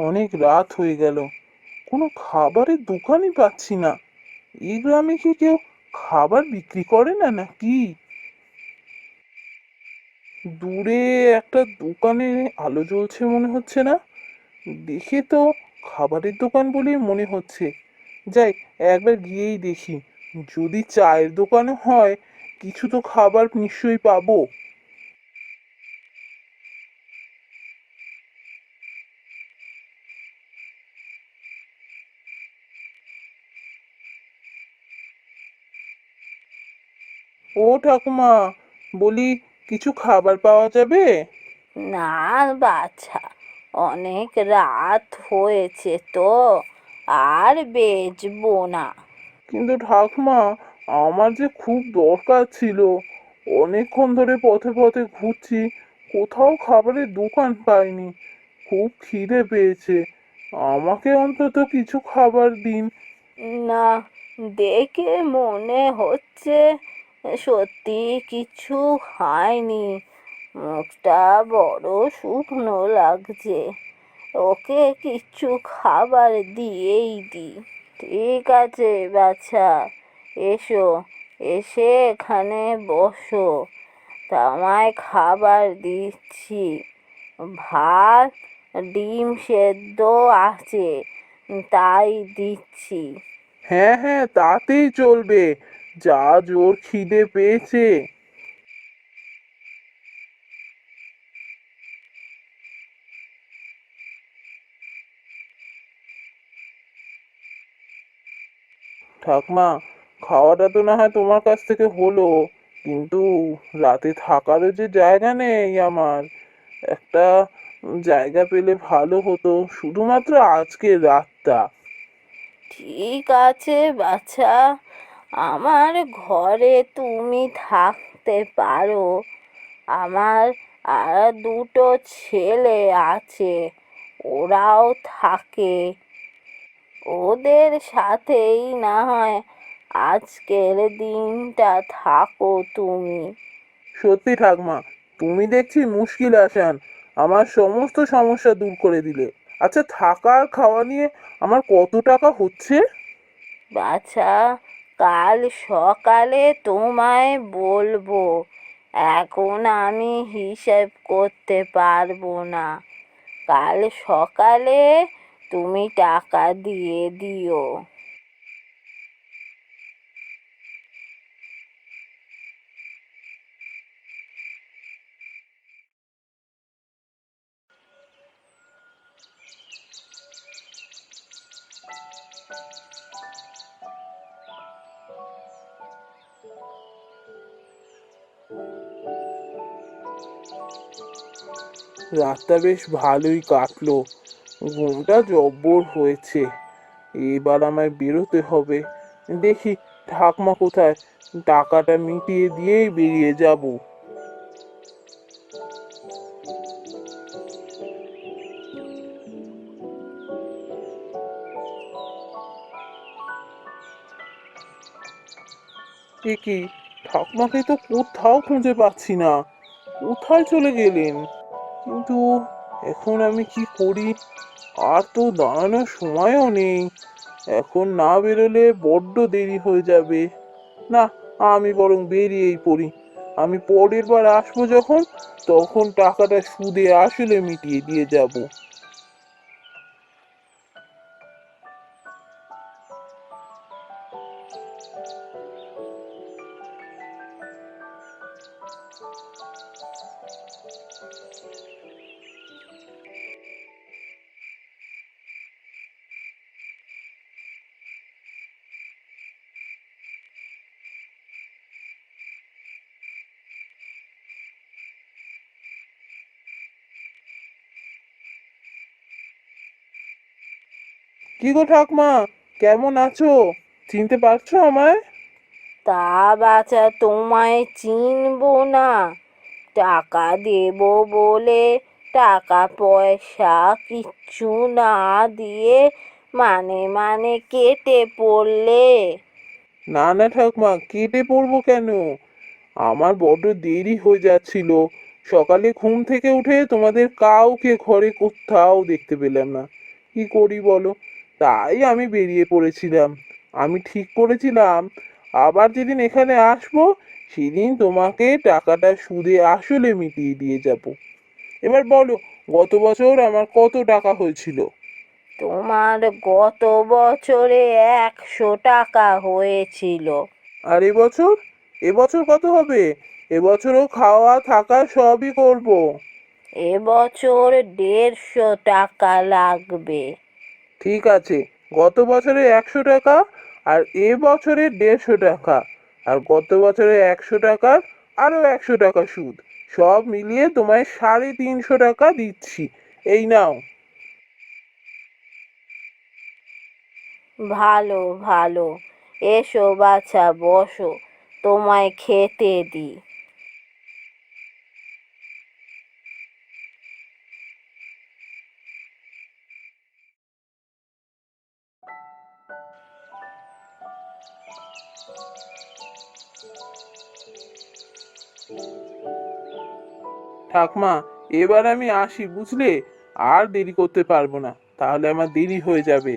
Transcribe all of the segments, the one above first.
অনেক রাত হয়ে গেল, কোনো খাবারের দোকানই পাচ্ছি না। এই গ্রামে কি কেউ খাবার বিক্রি করে না নাকি? দূরে একটা দোকানে আলো জ্বলছে মনে হচ্ছে না, দেখে তো খাবারের দোকান বলেই মনে হচ্ছে। যাই, একবার গিয়েই দেখি, যদি চায়ের দোকানে হয় কিছু তো খাবার নিশ্চয়ই পাবো। ও ঠাকুমা, বলি কিছু খাবার পাওয়া যাবে? না বাছা, অনেক রাত হয়েছে তো, আর বেচবো না। কিন্তু ঠাকুমা, আমার যে খুব দরকার ছিল, অনেকক্ষণ ধরে পথে পথে ঘুরছি, কোথাও খাবারের দোকান পাইনি। খুব খিদে পেয়েছে, আমাকে অন্তত কিছু খাবার দিন। না, দেখে মনে হচ্ছে সত্যি কিছু খায়নি। মুখটা বড় শুকনো লাগছে। ওকে কিছু খাবার দিয়েই দি। ঠিক আছে বাছা, এসো, এসে এখানে বসো। তোমায় খাবার দিচ্ছি। ভাত, ডিম সেদ্ধ আছে, তাই দিচ্ছি। হ্যাঁ হ্যাঁ, তাতেই চলবে, যা জোর খিদে পেয়েছে। ঠাকমা, খাওয়াটা তো না হয় তোমার কাছ থেকে হলো, কিন্তু রাতে থাকারও যে জায়গা নেই আমার। একটা জায়গা পেলে ভালো হতো, শুধুমাত্র আজকের রাতটা। ঠিক আছে বাছা, আমার ঘরে তুমি থাকতে পারো। আমার আর দুটো ছেলে আছে, ওরাও থাকে। ওদের সাথেই না হয় আজকের দিনটা থাকো তুমি। সত্যি ঠাকমা, তুমি দেখছি মুশকিল আসান, আমার সমস্ত সমস্যা দূর করে দিলে। আচ্ছা, থাকা আর খাওয়া নিয়ে আমার কত টাকা হচ্ছে? বাছা, কাল সকালে তোমায় বলবো, এখন আমি হিসেব করতে পারবো না। কাল সকালে তুমি টাকা দিয়ে দিও। রাতটা বেশ ভালোই কাটলো, ঘুমটা জব্বর হয়েছে। এবার আমায় বেরোতে হবে। দেখি ঠাকমা কোথায়, টাকাটা মিটিয়ে দিয়েই বেরিয়ে যাব। এ কি, ঠাকমাকে তো কোথাও খুঁজে পাচ্ছি না, কোথায় চলে গেলেন? কিন্তু এখন আমি কি করি? আর তো দাঁড়ানোর সময়ও নেই, এখন না বেরোলে বড্ড দেরি হয়ে যাবে। না, আমি বরং বেরিয়েই পড়ি। আমি পরের বার আসবো যখন, তখন টাকাটা সুদে আসলে মিটিয়ে দিয়ে যাব। কি গো ঠাকমা, কেমন আছো? চিনতে পারছো আমায়? তা বাছা, তোমায় চিনবো না? টাকা দেবো বলে টাকা পয়সা কিচ্ছু না দিয়ে মানে মানে কেটে পড়লে। না না ঠাকমা, কেটে পড়বো কেন? আমার বড্ড দেরি হয়ে যাচ্ছিল, সকালে ঘুম থেকে উঠে তোমাদের কাউকে ঘরে কোথাও দেখতে পেলাম না। কি করি বলো? তাই আমি বেরিয়ে পড়েছিলাম। আমি ঠিক করেছিলাম আবার যেদিন এখানে আসবো সেদিন তোমাকে টাকাটা সুদে আসলে মিটিয়ে দিয়ে যাব। এবার বলো, গত বছর আমার কত টাকা হয়েছিল? তোমার গত বছরে 100 টাকা হয়েছিল। আর এবছর? এবছর কত হবে? এবছরও খাওয়া থাকা সবই করব। এবছর 150 টাকা লাগবে। ঠিক আছে, গত বছরে 100 টাকা, আর এ বছরে 150 টাকা, আর গত বছরে 100 টাকার আরো 100 টাকা সুদ, সব মিলিয়ে তোমায় 350 টাকা দিচ্ছি। এই নাও। ভালো ভালো, এসো বাছা বসো, তোমায় খেতে দিই। ঠাকমা, এবার আমি আসি বুঝলে, আর দেরি করতে পারবো না, তাহলে আমার দেরি হয়ে যাবে।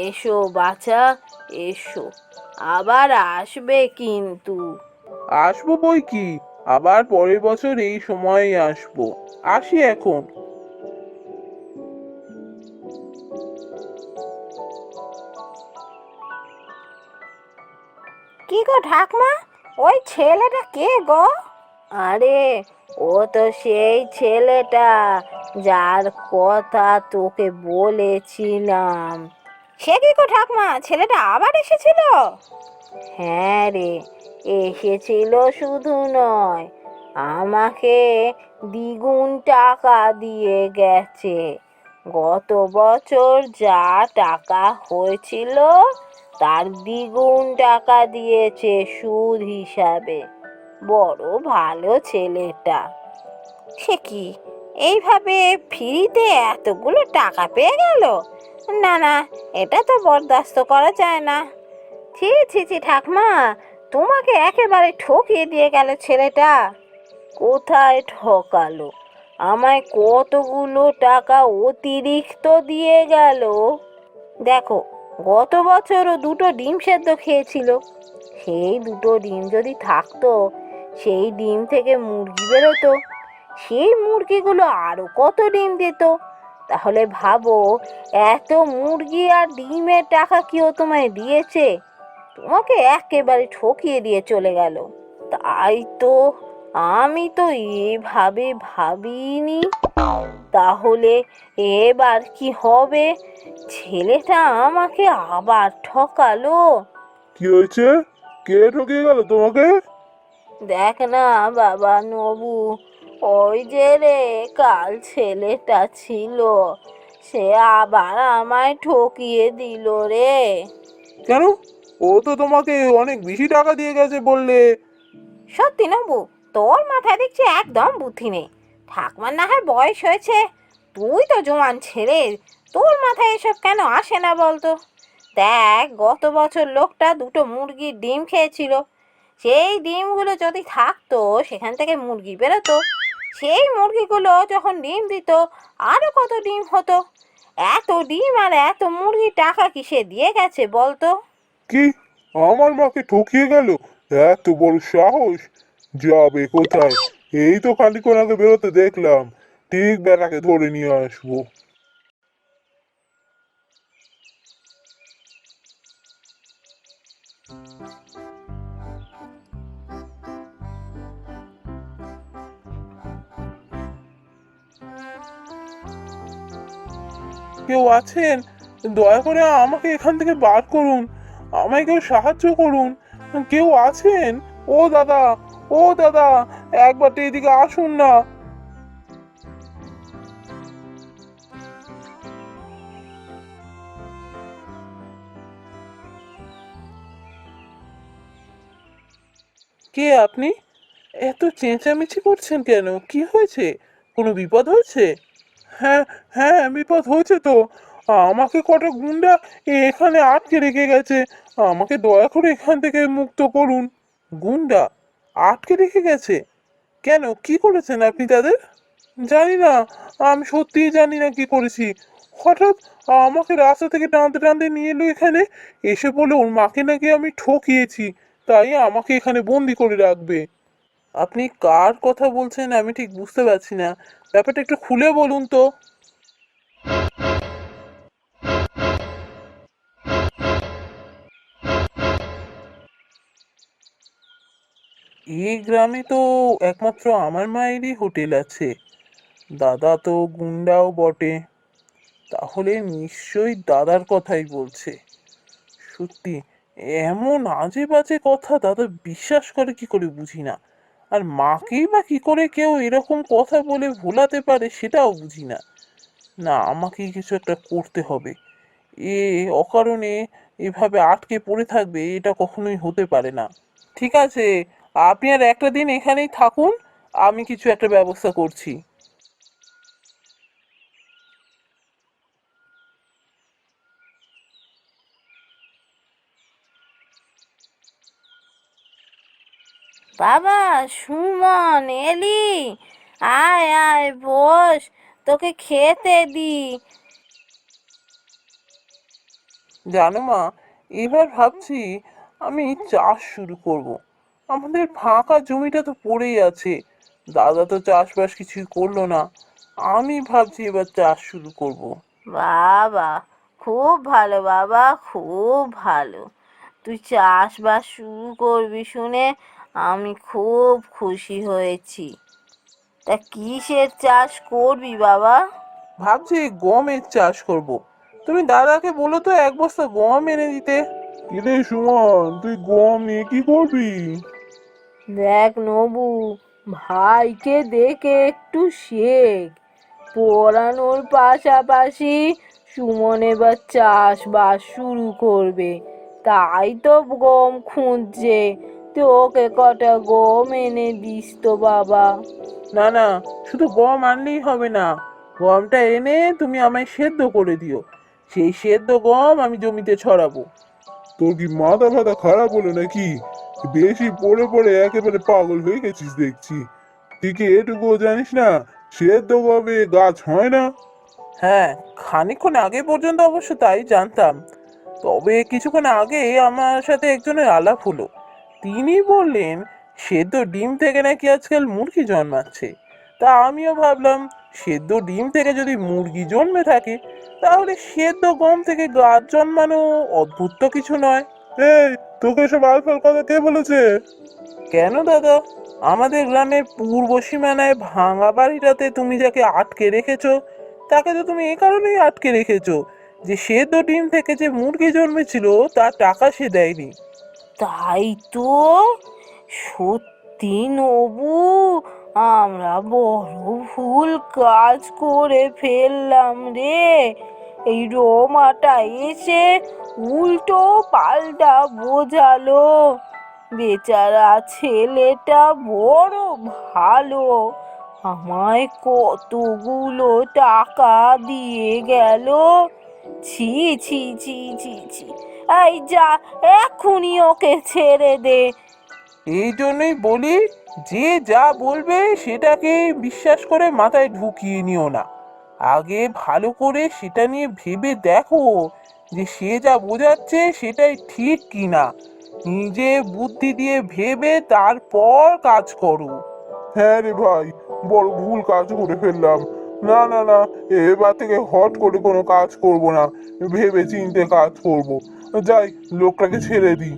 এসো বাছা, এসো, আবার আসবে কিন্তু। আসবো বই কি, আবার পরের বছর এই সময়েই আসবো। আসি এখন। কি গো ঠাকমা, ওই ছেলেটা কে গো? আরে, ও তো সেই ছেলেটা যার কথা তোকে বলেছিলাম। সে কি গো ঠাকমা, ছেলেটা আবার এসেছিল? হ্যাঁ রে, এসেছিল শুধু নয়, আমাকে দ্বিগুণ টাকা দিয়ে গেছে। গত বছর যা টাকা হয়েছিল তার দ্বিগুণ টাকা দিয়েছে সুদ হিসাবে। বড় ভালো ছেলেটা। সে কি, এইভাবে ফ্রিতে এতগুলো টাকা পেয়ে গেল? না না, এটা তো বরদাস্ত করা যায় না। ছি ছি ছি ঠাকমা, তোমাকে একেবারে ঠকিয়ে দিয়ে গেল ছেলেটা। কোথায় ঠকালো? আমায় কতগুলো টাকা অতিরিক্ত দিয়ে গেল। দেখো, গত বছরও 2টো ডিম সেদ্ধ খেয়েছিল। সেই 2টো ডিম যদি থাকতো, সেই ডিম থেকে মুরগি বেরোতো, সেই মুরগিগুলো আরো কত ডিম দিত। তাহলে ভাবো, এত মুরগি আর ডিমের টাকা কি ও তোমায় দিয়েছে? তোমাকে একেবারে ঠকিয়ে দিয়ে চলে গেল। তাই তো, আমি তো এভাবে ভাবিনি। তাহলে এবার কি হবে? ছেলেটা আমাকে আবার ঠকালো। কি হয়েছে? কে ঠকিয়ে গেল তোমাকে? দেখ না বাবা নবু, ওই যে রে, কাল ছেলেটা ছিল, সে আবার আমায় ঠকিয়ে দিল রে। কেন? ও তো তোমাকে অনেক বেশি টাকা দিয়ে গেছে বললে। সত্যি নবু, তোর মাথায় দেখছি একদম বুদ্ধি নেই। ঠাকুমার না হয় বয়স হয়েছে, তুই তো জোয়ান ছেলে, তোর মাথায় এসব কেন আসে না বলতো? দেখ, গত বছর লোকটা 2টো মুরগির ডিম খেয়েছিল। সেই ডিমগুলো যদি থাকতো, সেখান থেকে মুরগি বেরোতো। সেই মুরগিগুলো যখন ডিম দিত, আরো কত ডিম হতো। এত ডিম আর এত মুরগির টাকা কি সে দিয়ে গেছে বলতো? কি? আমার মাকে ঠকিয়ে গেল? এত বড় সাহস! যাবে কোথায়? এই তো খানিকক্ষণ আগে বেরোতে দেখলাম। ঠিক বেটাকে ধরে নিয়ে আসবো। কেউ আছেন? দয়া করে আমাকে এখান থেকে বার করুন। আমায় কেউ সাহায্য করুন। কেউ আছেন? ও দাদা, ও দাদা, একবার এদিকে আসুন না। কে আপনি? এত চেঁচামেচি করছেন কেন? কি হয়েছে? কোনো বিপদ হয়েছে? হ্যাঁ, হ্যাঁ, বিপদ হয়েছে তো। আমাকে কটা গুন্ডা এখানে আটকে রেখে গেছে। আমাকে দয়া করে এখান থেকে মুক্ত করুন। গুন্ডা আটকে রেখে গেছে? কেন, কি করেছেন আপনি তাদের? জানি না, আমি সত্যিই জানি না কি করেছি। হঠাৎ আমাকে রাস্তা থেকে টানতে টানতে নিয়ে এলো এখানে, এসে বলে ওর মাকে নাকি আমি ঠকিয়েছি, তাই আমাকে এখানে বন্দি করে রাখবে। আপনি কার কথা বলছেন আমি ঠিক বুঝতে পারছি না, ব্যাপারটা একটু খুলে বলুন তো। এই গ্রামে তো একমাত্র আমার মায়েরই হোটেল আছে, দাদা তো গুন্ডাও বটে, তাহলে নিশ্চয়ই দাদার কথাই বলছে। সত্যি, এমন আজে বাজে কথা দাদা বিশ্বাস করে কি করে বুঝি না। আর মাকেই বা কি করে কেউ এরকম কথা বলে ভোলাতে পারে সেটাও বুঝি না। না, আমাকেই কিছু একটা করতে হবে। এ অকারণে এভাবে আটকে পড়ে থাকবে এটা কখনোই হতে পারে না। ঠিক আছে, আপনি আর একটা দিন এখানেই থাকুন, আমি কিছু একটা ব্যবস্থা করছি। বাবা, সুমন এলি? আয় আয় বস, তোকে খেতে দি। জানো মা, এবার ভাবছি আমি চাষ শুরু করব। আমাদের ফাঁকা জমিটা তো পড়েই আছে, দাদা তো চাষবাস কিছুই করলো না, আমি ভাবছি এবার চাষ শুরু করব। বাবা, খুব ভালো বাবা, খুব ভালো। তুই চাষবাস শুরু করবি শুনে আমি খুব খুশি হয়েছি। তা কিসের চাষ করবি বাবা? ভাবছি গমের চাষ করব। তুমি দাদাকে বলো তো এক বস্তা গম এনে দিতে। কিরে সুমন, তুই গম নিয়ে কি করবি? দেখ নবু, ভাইকে দেখে একটু শেখ। পড়ানোর পাশাপাশি সুমন এবার চাষবাস শুরু করবে, তাই তো গম খুঁজছে। তুই ওকে কটা গম এনে দিস তো বাবা। না না, শুধু গম আনলেই হবে না, গমটা এনে তুমি আমায় সেদ্ধ করে দিও, সেই সেদ্ধ গম আমি জমিতে ছড়াবো। তোর কি মাথা ফাথা খারাপ হলো নাকি? বেশি পড়ে পড়ে একেবারে পাগল হয়ে গেছিস দেখছি। তুই কি এটুকুও জানিস না, সেদ্ধ গমে গাছ হয় না? হ্যাঁ, খানিকক্ষণ আগে পর্যন্ত অবশ্য তাই জানতাম, তবে কিছুক্ষণ আগে আমার সাথে একজনের আলাপ হলো। তিনি বললেন সেদ্ধ ডিম থেকে নাকি আজকাল মুরগি জন্মাচ্ছে। তা আমিও ভাবলাম, সেদ্ধ ডিম থেকে যদি মুরগি জন্মে থাকে, তাহলে সেদ্ধ গম থেকে গাছ জন্মানো অদ্ভুত তো কিছু নয়। এই, তোকে সব আলফাল কথা কে বলেছে? কেন দাদা, আমাদের গ্রামের পূর্ব সীমানায় ভাঙা বাড়িটাতে তুমি যাকে আটকে রেখেছো, তাকে তো তুমি এ কারণেই আটকে রেখেছো যে সেদ্ধ ডিম থেকে যে মুরগি জন্মেছিল তার টাকা সে দেয়নি। তাই তো, সত্যি নবু, আমরা বড় ভুল কাজ করে ফেললাম রে। এই রমাটা এসে উল্টো পাল্টা বোঝালো। বেচারা ছেলেটা বড় ভালো, আমায় কতগুলো টাকা দিয়ে গেল। ছি ছি ছি ছি ছি, এই যা, এক্ষুনি ওকে ছেড়ে দে। এই জন্যই বলি, যে যা বলবে সেটাকে বিশ্বাস করে মাথায় ঢুকিয়ে নিও না। আগে ভালো করে সেটা নিয়ে ভেবে দেখো যে সে যা বোঝাচ্ছে সেটাই ঠিক কিনা। নিজে বুদ্ধি দিয়ে ভেবে তারপর কাজ করো। হ্যাঁ রে ভাই, বড় ভুল কাজ করে ফেললাম। না না না, এবার থেকে হট করে কোনো কাজ করব না, ভেবে চিন্তে কাজ করব। যাই, লোকটাকে ছেড়ে দিই।